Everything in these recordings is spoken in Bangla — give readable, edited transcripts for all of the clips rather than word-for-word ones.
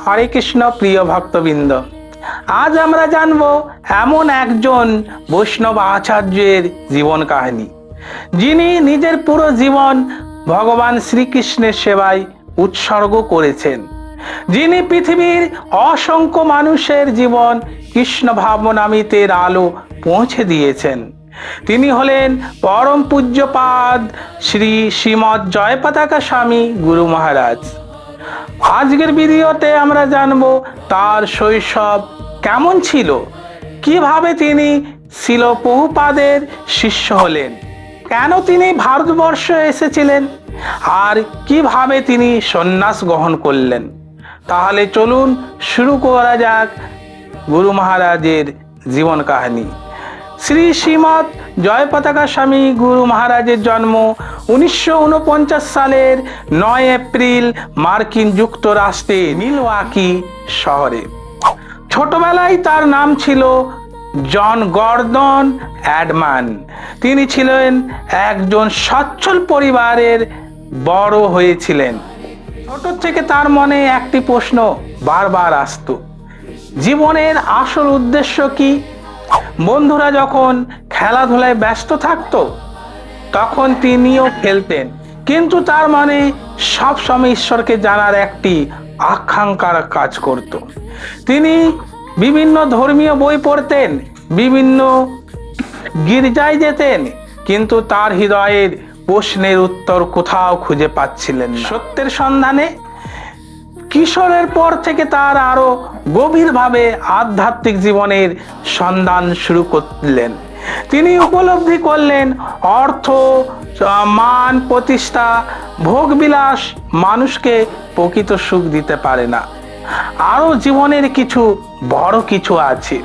হরে কৃষ্ণ প্রিয় ভক্তবৃন্দ, আজ আমরা জানব এমন একজন বৈষ্ণব আচার্যের জীবন কাহিনী, যিনি নিজের পুরো জীবন ভগবান শ্রীকৃষ্ণের সেবায় উৎসর্গ করেছেন, যিনি পৃথিবীর অসংখ্য মানুষের জীবন কৃষ্ণ ভাবনামৃতের আলো পৌঁছে দিয়েছেন। তিনি হলেন পরম পূজ্যপাদ শ্রী শ্রীমৎ জয়পতাকা স্বামী গুরু মহারাজ। আজকের ভিডিওতে আমরা জানব তার শৈশব কেমন ছিল, কিভাবে তিনি শিল প্রভুপাদের শিষ্য হলেন, কেন তিনি ভারতবর্ষে এসেছিলেন, আর কিভাবে তিনি সন্ন্যাস গ্রহণ করলেন। তাহলে চলুন শুরু করা যাক গুরু মহারাজের জীবন কাহিনী। শ্রী শ্রীমৎ জয়পতাকা স্বামী গুরু মহারাজের জন্ম 1949 সালের 9 এপ্রিল মার্কিন যুক্তরাষ্ট্রের মিলওয়াকি শহরে। ছোটবেলায় তার নাম ছিল জন গর্ডন অ্যাডমান। তিনি ছিলেন একজন সচ্ছল পরিবারের বড় হয়েছিলেন। ছোট থেকে তার মনে একটি প্রশ্ন বারবার আসতো, জীবনের আসল উদ্দেশ্য কি? বন্ধুরা যখন খেলাধুলায় ব্যস্ত থাকতো তখন তিনিও খেলতেন, কিন্তু তার মনে সবসময় ঈশ্বরকে জানার একটি আকাঙ্ক্ষার কাজ করত। তিনি বিভিন্ন ধর্মীয় বই পড়তেন, বিভিন্ন গির্জায় যেতেন, কিন্তু তার হৃদয়ের প্রশ্নের উত্তর কোথাও খুঁজে পাচ্ছিলেন না। সত্যের সন্ধানে কিশোরের পর থেকে তার আরো গভীরভাবে আধ্যাত্মিক জীবনের সন্ধান শুরু করলেন। তিনি উপলব্ধি করলেন অর্থ, মান, প্রতিষ্ঠা, ভোগবিলাস মানুষকে প্রকৃত সুখ দিতে পারে না, আরো জীবনের কিছু বড় কিছু আছে।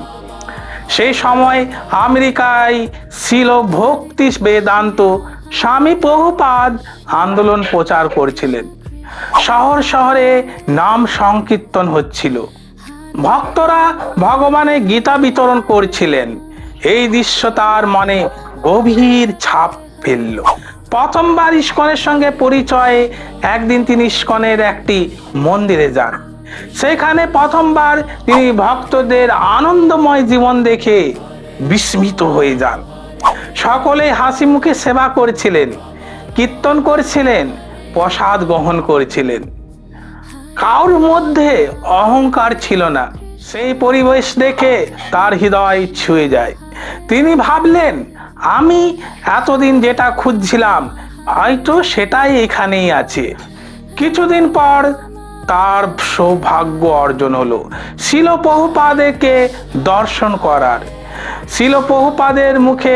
সেই সময় আমেরিকায় ছিল ভক্তি বেদান্ত স্বামী প্রভুপাদ আন্দোলন প্রচার করছিলেন। শহর শহরে নাম সংকীর্তন হচ্ছিল, ভক্তরা ভগবানের গীতা বিতরণ করছিলেন। এই দৃশ্য তার মনে গভীর ছাপ ফেলল। প্রথমবার ইস্কনের সঙ্গে পরিচয়ে একদিন তিনি ইস্কনের একটি মন্দিরে যান। সেখানে প্রথমবার তিনি ভক্তদের আনন্দময় জীবন দেখে বিস্মিত হয়ে যান। সকলে হাসি মুখে সেবা করছিলেন, কীর্তন করছিলেন, প্রসাদ গ্রহণ করেছিলেন। কারোর মধ্যে অহংকার ছিল না। সেই পরিবেশ দেখে তার হৃদয় ছুঁয়ে যায়। তিনি ভাবলেন, আমি এতদিন যেটা খুঁজছিলাম হয়তো সেটাই এখানেই আছে। কিছুদিন পর তার সৌভাগ্য অর্জন হলো শিল প্রভুপাদকে দর্শন করার। শিল প্রভুপাদের মুখে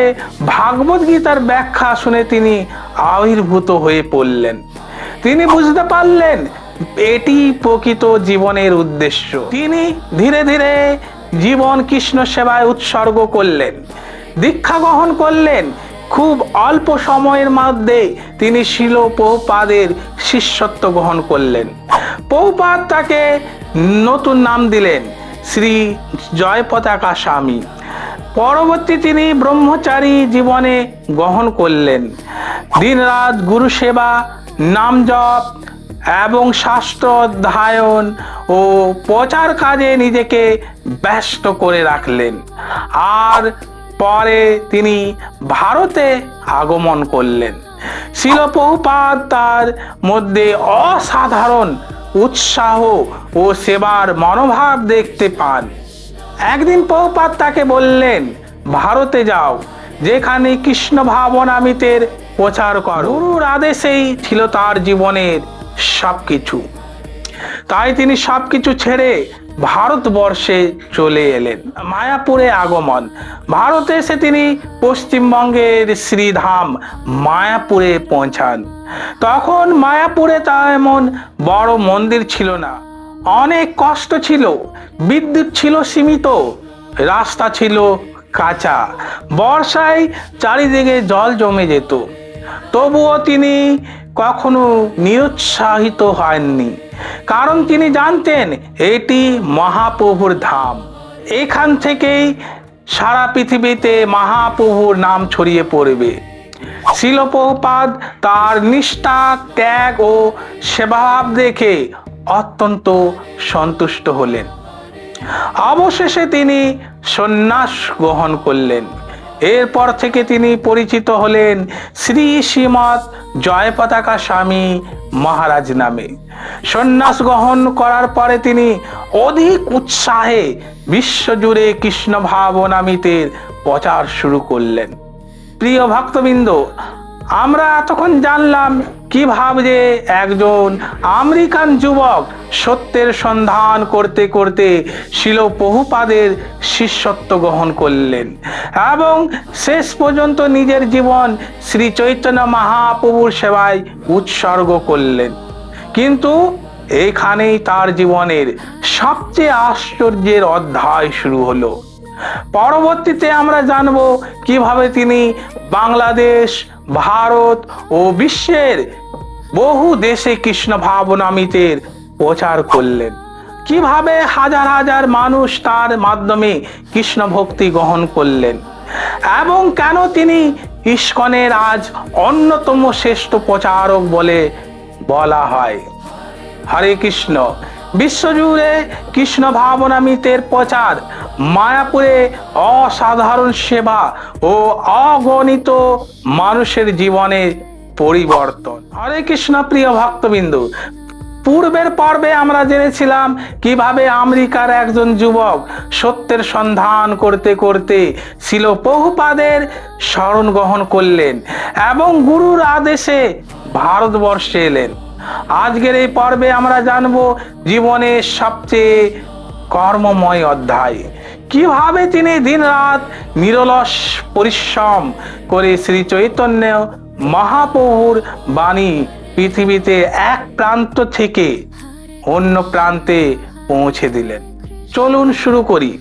ভাগবত গীতার ব্যাখ্যা শুনে তিনি আবির্ভূত হয়ে পড়লেন। তিনি বুঝতে পারলেন এটি প্রকৃত জীবনের উদ্দেশ্য। তিনি ধীরে ধীরে জীবন কৃষ্ণ সেবায় উৎসর্গ করলেন, দীক্ষা গ্রহণ করলেন। খুব অল্প সময়ের মধ্যে তিনি শিল প্রভুপাদের শিষ্যত্ব গ্রহণ করলেন। প্রভুপাদ তাকে নতুন নাম দিলেন শ্রী জয়পতাকা স্বামী। পরবর্তী তিনি ব্রহ্মচারী জীবনে গ্রহণ করলেন। দিনরাত গুরু সেবা, নাম জপ এবং শাস্ত্র অধ্যয়ন ও প্রচার কাজে নিজেকে ব্যস্ত করে রাখলেন। আর পরে তিনি ভারতে আগমন করলেন। শিল প্রভুপাদ তার মধ্যে অসাধারণ উৎসাহ ও সেবার মনোভাব দেখতে পান। একদিন প্রভুপাদ তাকে বললেন, ভারতে যাও, যেখানে কৃষ্ণ ভাবনামৃতের প্রচার করো। গুরুর আদেশেই ছিল তার জীবনের সবকিছু। তাই তিনি সবকিছু ছেড়ে ভারতবর্ষে চলে এলেন। মায়াপুরে আগমন। ভারতে এসে তিনি পশ্চিমবঙ্গের শ্রীধাম মায়াপুরে পৌঁছান। তখন মায়াপুরে তেমন বড় মন্দির ছিল না, অনেক কষ্ট ছিল, বিদ্যুৎ ছিল সীমিত, রাস্তা ছিল কাঁচা, বর্ষায় চারিদিকে জল জমে যেত। তবুও তিনি কখনো নিরুৎসাহিত হননি, কারণ তিনি জানতেন এটি মহাপ্রভুর ধাম। এখান থেকেই সারা পৃথিবীতে মহাপ্রভুর নাম ছড়িয়ে পড়বে। শিল প্রভুপাদ তার নিষ্ঠা, ত্যাগ ও সেবাভাব দেখে অত্যন্ত সন্তুষ্ট হলেন। অবশেষে তিনি সন্ন্যাস গ্রহণ করলেন। এরপর থেকে তিনি পরিচিত হলেন শ্রী শ্রীমৎ জয়পতাকা স্বামী মহারাজ নামে। সন্ন্যাস গ্রহণ করার পরে তিনি অধিক উৎসাহে বিশ্বজুড়ে কৃষ্ণ ভাবনামৃতের প্রচার শুরু করলেন। প্রিয় ভক্তবৃন্দ, আমরা এতক্ষণ জানলাম কিভাবে একজন আমেরিকান যুবক সত্যের সন্ধান করতে করতে শিল প্রভুপাদের শিষ্যত্ব গ্রহণ করলেন এবং শেষ পর্যন্ত নিজের জীবন শ্রী চৈতন্য মহাপ্রভুর সেবায় উৎসর্গ করলেন। কিন্তু এইখানেই তার জীবনের সবচেয়ে আশ্চর্যের অধ্যায় শুরু হলো। পরবর্তীতে আমরা জানব কিভাবে তিনি বাংলাদেশ, ভারত ও বিশ্বের বহু দেশে কৃষ্ণ ভাবনামৃতের প্রচার করলেন, কিভাবে হাজার হাজার মানুষ তার মাধ্যমে কৃষ্ণ ভক্তি গ্রহণ করলেন এবং কেন তিনি ইস্কনের আজ অন্যতম শ্রেষ্ঠ প্রচারক বলে বলা হয়। হরে কৃষ্ণ। বিশ্বজুড়ে কৃষ্ণ ভাবনামৃতের প্রচার, মায়াপুরে অসাধারণ সেবা ও অগণিত মানুষের জীবনে পরিবর্তন। হরে কৃষ্ণ। প্রিয় ভক্তবিন্দু, পূর্বের পর্বে আমরা জেনেছিলাম কিভাবে আমেরিকার একজন যুবক সত্যের সন্ধান করতে করতে শিল প্রভুপাদের শরণ গ্রহণ করলেন এবং গুরুর আদেশে ভারতবর্ষে এলেন। আজকের এই পর্বে আমরা জানব জীবনের সবচেয়ে কর্মময় অধ্যায়, কিভাবে তিনি দিনরাত নিরলস পরিশ্রম করে শ্রী চৈতন্য মহাপ্রভুর বাণী পৃথিবীতে এক প্রান্ত থেকে অন্য প্রান্তে পৌঁছে দিলেন। চলুন শুরু করি।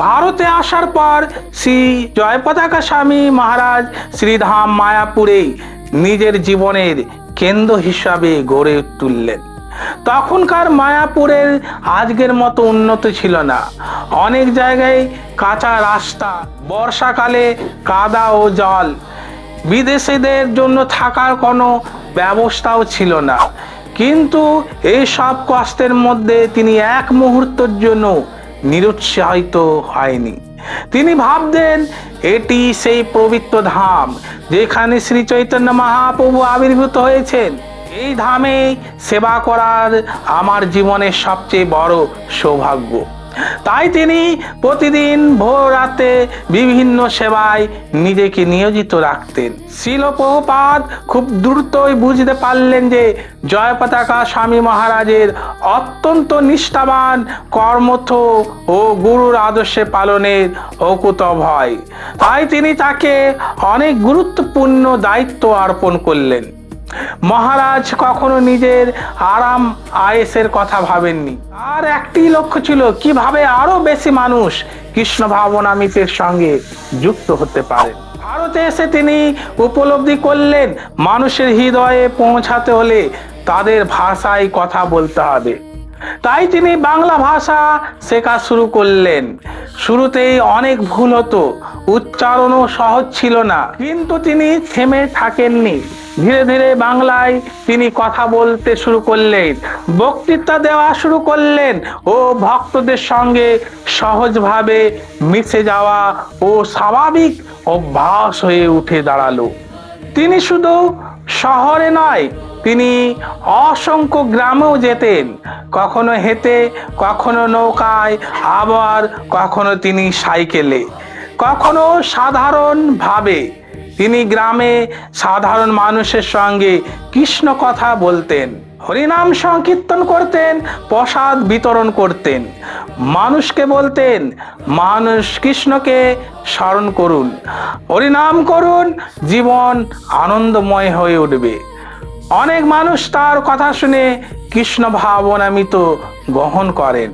ভারতে আসার পর শ্রী জয়পতাকা স্বামী মহারাজ শ্রীধাম মায়াপুরে নিজের জীবনের কেন্দ্র হিসাবে গড়ে তুললেন। তখনকার মায়াপুরের আজকের মতো উন্নত ছিল না। অনেক জায়গায় কাঁচা রাস্তা, বর্ষাকালে কাদা ও জল, বিদেশিদের জন্য থাকার কোনো ব্যবস্থাও ছিল না। কিন্তু এই সব কষ্টের মধ্যে তিনি এক মুহূর্তের জন্য নিরুৎসাহিত হয়নি। তিনি ভাবতেন এটি সেই পবিত্র ধাম যেখানে শ্রী চৈতন্য মহাপ্রভু আবির্ভূত হয়েছেন। এই ধামে সেবা করার আমার জীবনের সবচেয়ে বড় সৌভাগ্য। তাই তিনি প্রতিদিন ভোর রাতে বিভিন্ন সেবায় নিজেকে নিয়োজিত রাখতেন। শিল প্রভুপাদ খুব দ্রুতই বুঝতে পারলেন যে জয়পতাকা স্বামী মহারাজের অত্যন্ত নিষ্ঠাবান, কর্মঠ ও গুরুর আদর্শে পালনের অকুতভয়। তাই তিনি তাকে অনেক গুরুত্বপূর্ণ দায়িত্ব অর্পণ করলেন। মহারাজ কখনো নিজের আরাম আয়েসের কথা ভাবেননি। আর একটি লক্ষ্য ছিল কিভাবে আরো বেশি মানুষ কৃষ্ণ ভাবনামৃতের সঙ্গে যুক্ত হতে পারে। ভারতে এসে তিনি উপলব্ধি করলেন মানুষের হৃদয়ে পৌঁছাতে হলে তাদের ভাষায় কথা বলতে হবে। তাই তিনি বাংলা ভাষা শেখা শুরু করলেন। শুরুতেই অনেক ভুল হতো, উচ্চারণও সহজ ছিল না, কিন্তু তিনি থেমে থাকেননি। ধীরে ধীরে বাংলায় তিনি কথা বলতে শুরু করলেন, বক্তৃতা দেওয়া শুরু করলেন ও ভক্তদের সঙ্গে সহজভাবে মিশে যাওয়া ও স্বাভাবিক অভ্যাস হয়ে উঠে দাঁড়ালো। তিনি শুধু শহরে নয়, তিনি অসংখ্য গ্রামেও যেতেন, কখনো হেঁটে, কখনো নৌকায়, আবার কখনো তিনি সাইকেলে, কখনো সাধারণভাবে তিনি গ্রামে সাধারণ মানুষের সঙ্গে কৃষ্ণ কথা বলতেন, হরিনাম সংকীর্তন করতেন, প্রসাদ বিতরণ করতেন। মানুষকে বলতেন, মানুষ কৃষ্ণকে স্মরণ করুন, হরিনাম করুন, জীবন আনন্দময় হয়ে উঠবে। অনেক মানুষ তার কথা শুনে কৃষ্ণ ভাবনামৃত গ্রহণ করেন।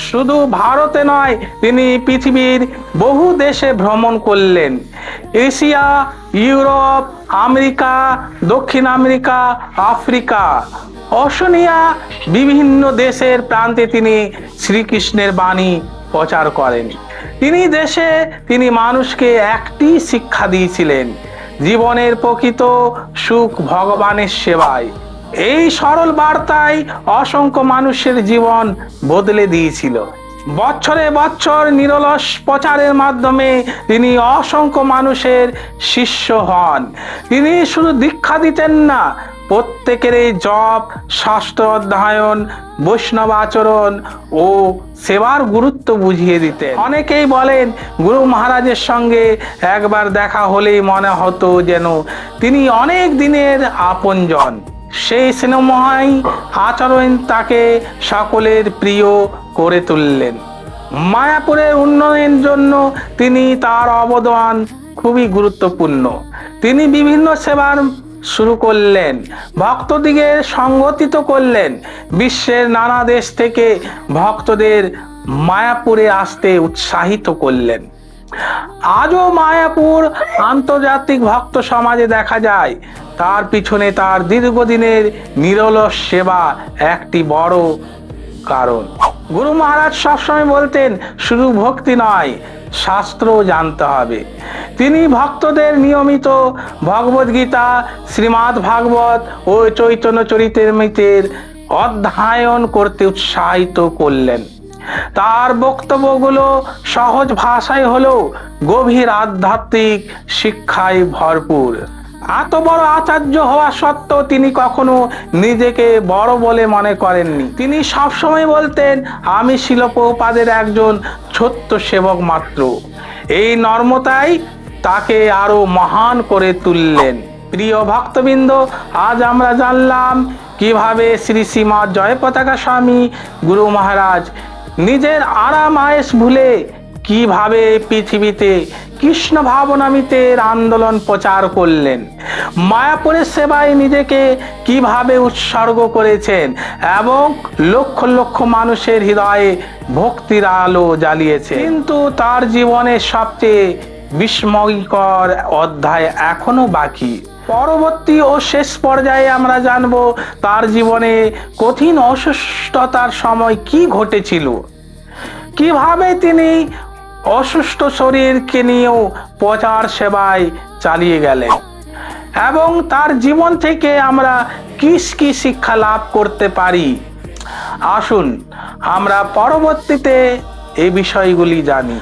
শুধু ভারতে নয়, তিনি পৃথিবীর বহু দেশে ভ্রমণ করলেন। এশিয়া, ইউরোপ, আমেরিকা, দক্ষিণ আমেরিকা, আফ্রিকা, ওশেনিয়া, বিভিন্ন দেশের প্রান্তে তিনি শ্রীকৃষ্ণের বাণী প্রচার করেন। তিনি মানুষকে একটি শিক্ষা দিয়েছিলেন, জীবনের প্রকৃত সুখ ভগবানের সেবায়। এই সরল বার্তায় অসংখ্য মানুষের জীবন বদলে দিয়েছিল। বছরে বছর নিরলস প্রচারের মাধ্যমে তিনি অসংখ্য মানুষের শিষ্য হন। তিনি শুধু দীক্ষা দিতেন না, প্রত্যেকের এই জপ, শাস্ত্র অধ্যয়ন, বৈষ্ণব আচরণ ও সেবার গুরুত্ব বুঝিয়ে দিতেন। অনেকেই বলেন গুরু মহারাজের সঙ্গে একবার দেখা হলেই মনে হতো যেন তিনি অনেক দিনের আপনজন। সেই স্নেহময় আচরণ তাকে সকলের প্রিয় করে তুললেন। মায়াপুরের উন্নয়নের জন্য তার অবদান খুবই গুরুত্বপূর্ণ। তিনি বিভিন্ন সেবার শুরু করলেন, ভক্তদিগের সংগঠিত করলেন, বিশ্বের নানা দেশ থেকে ভক্তদের মায়াপুরে আসতে উৎসাহিত করলেন। আজও মায়াপুর আন্তর্জাতিক ভক্ত সমাজে দেখা যায়। তার পিছনে তার দীর্ঘদিনের নিরলস সেবা একটি বড় কারণ। গুরু মহারাজ সবসময় বলতেন, শুধু ভক্তি নয়, শাস্ত্রও জানতে হবে। তিনি ভক্তদের নিয়মিত ভগবদ গীতা, শ্রীমদ্ ভাগবত ও চৈতন্য চরিতামৃতের অধ্যয়ন করতে উৎসাহিত করলেন। তার বক্তব্যগুলো সহজ ভাষায় হলেও গভীর আধ্যাত্মিক শিক্ষায় ভরপুর। এত বড় আচার্য হওয়া সত্ত্বেও তিনি কখনো নিজেকে বড় বলে মনে করেননি। তিনি সবসময় বলতেন, আমি শিল প্রভুপাদের একজন ছোট্ট সেবক মাত্র। এই নর্মতাই তাকে আরো মহান করে তুললেন। প্রিয় ভক্তবৃন্দ, আজ আমরা জানলাম কিভাবে শ্রী শ্রীমৎ জয়পতাকা স্বামী গুরু মহারাজ নিজের আরাম আয়েশ ভুলে কিভাবে পৃথিবীতে কৃষ্ণ ভাবনামৃতের আন্দোলন প্রচার করলেন, মায়াপুরের সেবায় নিজেকে কিভাবে উৎসর্গ করেছেন এবং লক্ষ লক্ষ মানুষের হৃদয়ে ভক্তির আলো জ্বালিয়েছে। কিন্তু তার জীবনের সবচেয়ে বিস্ময়কর অধ্যায় এখনো বাকি। পরবর্তী ও শেষ পর্যায়ে আমরা জানব তার জীবনে কঠিন অসুস্থতার সময় কি ঘটেছিল, কিভাবে তিনি অসুস্থ শরীরকে নিয়েও প্রচার সেবায় চালিয়ে গেলেন এবং তার জীবন থেকে আমরা কি শিক্ষা লাভ করতে পারি। আসুন আমরা পরবর্তীতে এই বিষয়গুলি জানি।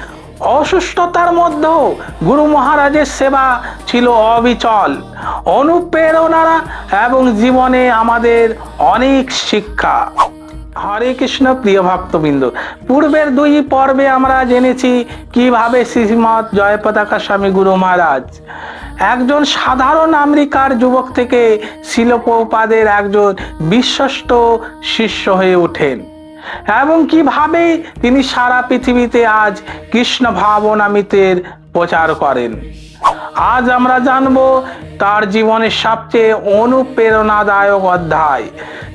অসুস্থতার মধ্যেও গুরু মহারাজের সেবা ছিল অবিচল, অনুপ্রেরণা এবং জীবনে আমাদের অনেক শিক্ষা। হরে কৃষ্ণ। প্রিয় ভক্তবৃন্দ, পূর্বের 2 পর্বে আমরা জেনেছি কিভাবে শ্রীমৎ জয়পতাকা স্বামী গুরু মহারাজ একজন সাধারণ আমেরিকার যুবক থেকে শিল প্রভুপাদের একজন বিশ্বস্ত শিষ্য হয়ে ওঠেন এবং কিভাবে তিনি সারা পৃথিবীতে আজ কৃষ্ণ ভাবনামৃতের প্রচার করেন। আজ আমরা জানব তার জীবনের সবচেয়ে অনুপ্রেরণাদায়ক অধ্যায়,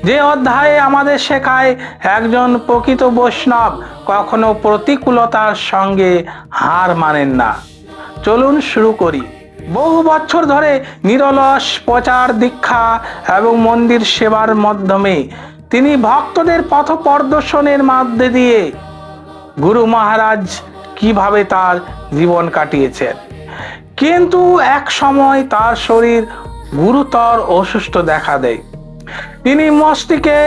যে অধ্যায়ে আমাদের শেখায় একজন প্রকৃত বৈষ্ণব কখনো প্রতিকূলতার সঙ্গে হার মানেন না। চলুন শুরু করি। বহু বছর ধরে নিরলস প্রচার, দীক্ষা এবং মন্দির সেবার মাধ্যমে তিনি ভক্তদের পথ প্রদর্শনের মধ্যে দিয়ে গুরু মহারাজ কিভাবে তার জীবন কাটিয়েছেন। কিন্তু এক সময় তার শরীর গুরুতর অসুস্থ দেখা দেয়। তিনি মস্তিষ্কে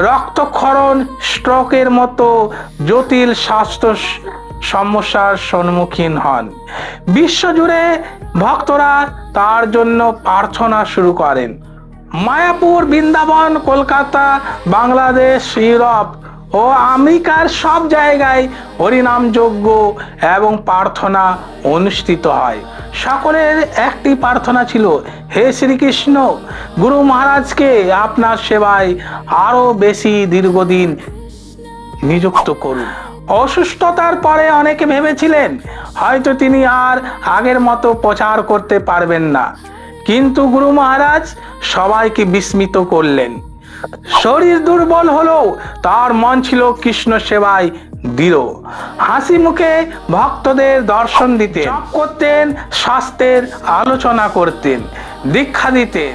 রক্তক্ষরণ, স্ট্রোকের মতো জটিল স্বাস্থ্য সমস্যার সম্মুখীন হন। বিশ্বজুড়ে ভক্তরা তার জন্য প্রার্থনা শুরু করেন। মায়াপুর, বৃন্দাবন, কলকাতা, বাংলাদেশ, ইউরোপ ও আমেরিকার সব জায়গায় হরিনাম যজ্ঞ এবং প্রার্থনা অনুষ্ঠিত হয়। সকলের একটি প্রার্থনা ছিল, হে শ্রীকৃষ্ণ, গুরু মহারাজকে আপনার সেবায় আরো বেশি দীর্ঘদিন নিযুক্ত করুন। অসুস্থতার পরে অনেকে ভেবেছিলেন হয়তো তিনি আর আগের মতো প্রচার করতে পারবেন না, কিন্তু গুরু মহারাজ সবাইকে বিস্মিত করলেন। শরীর দুর্বল হলেও তার মন ছিল কৃষ্ণ সেবায় দৃঢ়। হাসি মুখে ভক্তদের দর্শন দিতেন, জপ করতেন, শাস্ত্রের আলোচনা করতেন, দীক্ষা দিতেন।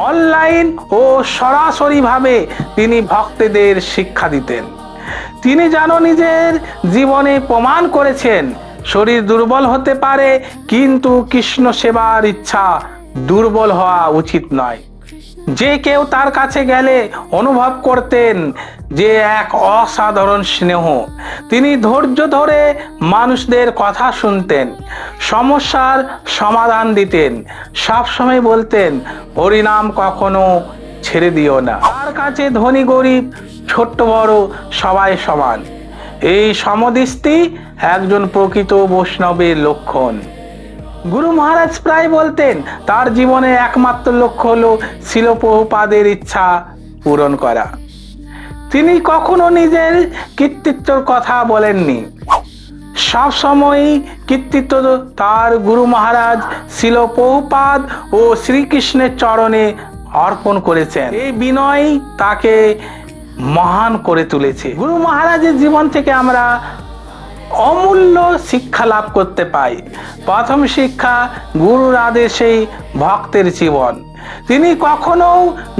অনলাইন ও সরাসরি ভাবে তিনি ভক্তদের শিক্ষা দিতেন। তিনি যেন নিজের জীবনে প্রমাণ করেছেন, শরীর দুর্বল হতে পারে, কিন্তু কৃষ্ণ সেবার ইচ্ছা দুর্বল হওয়া উচিত নয়। যে কেউ তার কাছে গেলে অনুভব করতেন যে এক অসাধারণ স্নেহ। তিনি ধৈর্য ধরে মানুষদের কথা শুনতেন, সমস্যার সমাধান দিতেন, সবসময় বলতেন হরিনাম কখনো ছেড়ে দিও না। তার কাছে ধনী গরিব ছোট্ট বড় সবাই সমান। এই সমদৃষ্টি একজন প্রকৃত বৈষ্ণবের লক্ষণ। গুরু মহারাজ প্রায় বলতেন তার জীবনে একমাত্র লক্ষ্য হলো শিল প্রভুপাদের ইচ্ছা পূরণ করা। তিনি কখনো নিজের কৃতিত্বের কথা বলেননি। সব সময় কৃতিত্ব তার গুরু মহারাজ শিল প্রভুপাদ ও শ্রীকৃষ্ণের চরণে অর্পণ করেছেন। এই বিনয় তাকে মহান করে তুলেছে। গুরু মহারাজের জীবন থেকে আমরা অমূল্য শিক্ষা লাভ করতে পাই। প্রথম শিক্ষা, গুরুর আদেশেই ভক্তের জীবন। তিনি কখনো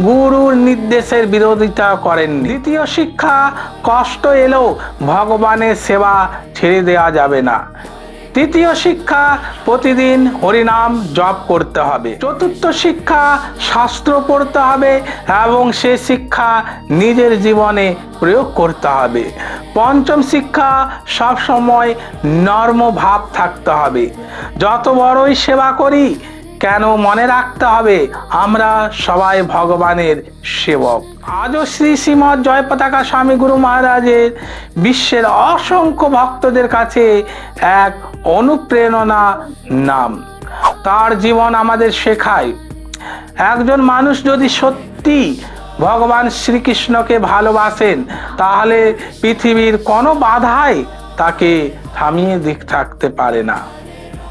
গুরুর নির্দেশের বিরোধিতা করেননি। দ্বিতীয় শিক্ষা, কষ্ট এলেও ভগবানের সেবা ছেড়ে দেওয়া যাবে না। তৃতীয় শিক্ষা, প্রতিদিন হরিনাম জপ করতে হবে। চতুর্থ শিক্ষা, শাস্ত্র পড়তে হবে এবং সে শিক্ষা নিজের জীবনে প্রয়োগ করতে হবে। পঞ্চম শিক্ষা, সব সময় নর্ম ভাব থাকতে হবে। যত বড়ই সেবা করি কেন মনে রাখতে হবে আমরা সবাই ভগবানের সেবক। আজও শ্রী শ্রীমৎ জয় পতাকা স্বামী গুরু মহারাজের বিশ্বের অসংখ্য ভক্তদের কাছে এক অনুপ্রেরণা নাম। তার জীবন আমাদের শেখায় একজন মানুষ যদি সত্যি ভগবান শ্রীকৃষ্ণকে ভালোবাসেন তাহলে পৃথিবীর কোনো বাধাই তাকে থামিয়ে থাকতে পারে না।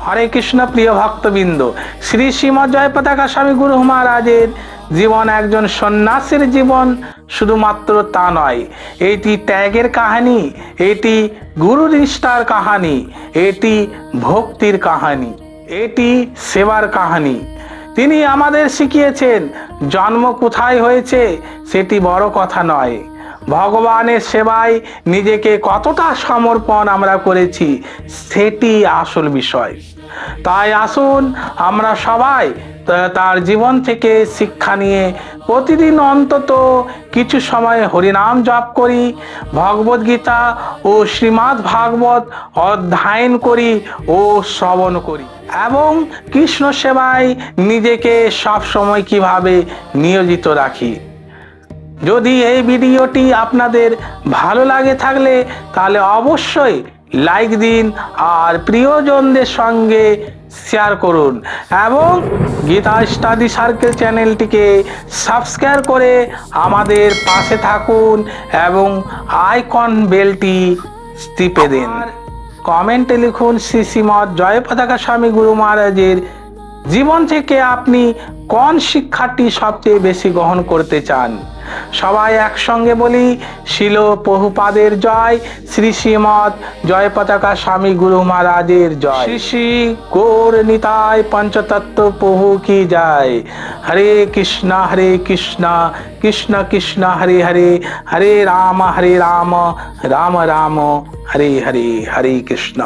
হরে কৃষ্ণ। প্রিয় ভক্তবৃন্দ, শ্রী শ্রীমৎ জয় পতাকা স্বামী গুরু মহারাজের জীবন একজন সন্ন্যাসীর জীবন শুধুমাত্র তা নয়, এটি ত্যাগের কাহিনী, এটি গুরু নিষ্ঠার কাহিনী, এটি ভক্তির কাহিনী, এটি সেবার কাহিনী। তিনি আমাদের শিখিয়েছেন জন্ম কোথায় হয়েছে সেটি বড় কথা নয়, ভগবানের সেবায় নিজেকে কতটা সমর্পণ আমরা করেছি সেটি আসল বিষয়। তাই আসুন আমরা সবাই তার জীবন থেকে শিক্ষা নিয়ে প্রতিদিন অন্তত কিছু সময় হরিনাম জপ করি, ভগবদ গীতা ও শ্রীমদ্ ভাগবত অধ্যয়ন করি ও শ্রবণ করি এবং কৃষ্ণ সেবায় নিজেকে সব সময় কিভাবে নিয়োজিত রাখি। যদি এই ভিডিওটি আপনাদের ভালো লাগে থাকলে তাহলে অবশ্যই লাইক দিন আর প্রিয়জনদের সঙ্গে শেয়ার করুন এবং গীতা স্টাডি সার্কেল চ্যানেলটিকে সাবস্ক্রাইব করে আমাদের পাশে থাকুন এবং আইকন বেলটি টিপে দিন। কমেন্টে লিখুন শ্রী শ্রীমৎ জয় পতাকা স্বামী গুরু মহারাজের জীবন থেকে আপনি কোন শিক্ষাটি সবচেয়ে বেশি গ্রহণ করতে চান। সবাই একসঙ্গে বলি শিল প্রভুপাদের জয়, শ্রী শ্রীমৎ জয় পতাকা স্বামী গুরু মহারাজের জয়, শ্রী শ্রী গৌর নিতাই পঞ্চতত্ত্ব প্রভু কি জয়। হরে কৃষ্ণ কৃষ্ণ কৃষ্ণ হরে হরে, হরে রাম রাম রাম হরে হরে, হরে কৃষ্ণ।